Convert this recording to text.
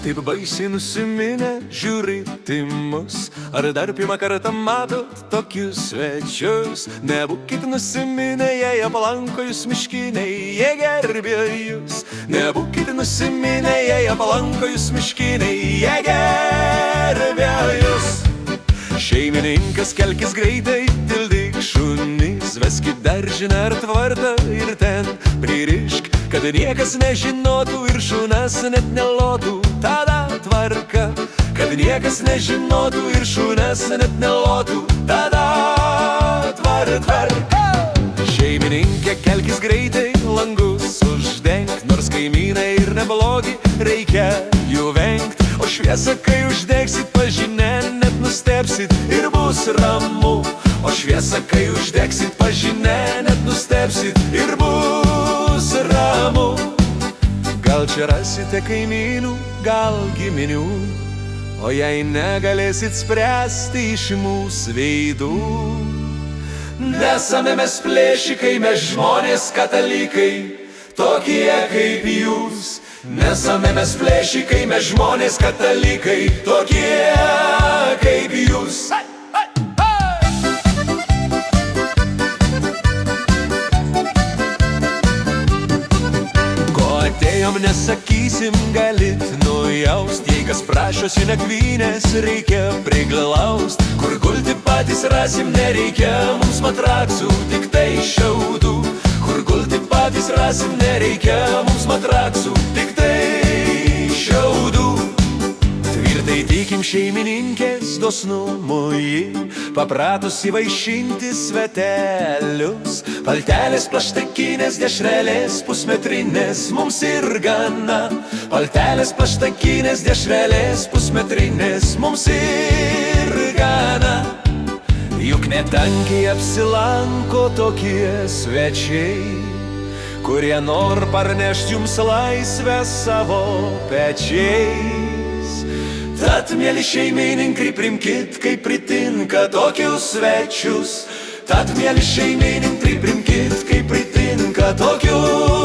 taip baisiai nusiminę žiūrėti mus. Ar dar pirmą kartą matot tokius svečius? Nebūkit nusiminę, jei aplanko jūs miškiniai, jie gerbė jūs. Nebūkit nusiminę, jei aplanko jūs miškiniai, jie gerbė jūs. Šeimininkas kelkis greitai, tildyk šunis, veskit daržinę ar tvartą ir ten pririšk, kad niekas nežinotų ir šunas net nelotų. Tada tvarka, kad niekas nežinotų ir šunas net nelotų. Tada tvarka. Šeimininkė, kelkis greitai, langus uždengt, nors kaimynai ir neblogi, reikia jų vengt. O šviesą, kai uždegsit pažinę, net nustebsit ir bus ramu. O šviesą, kai uždegsit pažinę, net nustebsit ir bus ramu. Gal čia rasite kaimynų, gal giminių, o jei negalėsit spręsti iš mūsų veidų. Nesame mes plėšikai, mes žmonės katalikai, tokie kaip jūs. Nesame mes plėšikai, mes žmonės katalikai, tokie kaip jūs. Atėjom nesakysim, galit nujaust, jei kas prašosi nakvynės, reikia priglaust. Kur gulti patys rasim, nereikia mums matraksų, tik tai šiaudų. Kur gulti patys rasim, nereikia mums matraksų, tik tai šiaudų. Tvirtai tikim šeimininkės dosnumu ji, papratusi vaišinti svetelius. Paltelės plaštakinės, dešrelės pusmetrinės, mums ir gana. Paltelės plaštakinės, dešrelės pusmetrinės, mums ir gana. Juk netankiai apsilanko tokie svečiai, kurie nor parnešt jums laisvę savo pečiais. Tad, mėly šeimininkai, primkit, kaip pritinka tokius svečius. Tad, mėly šeimininkai, primkit, kaip pritinka tokius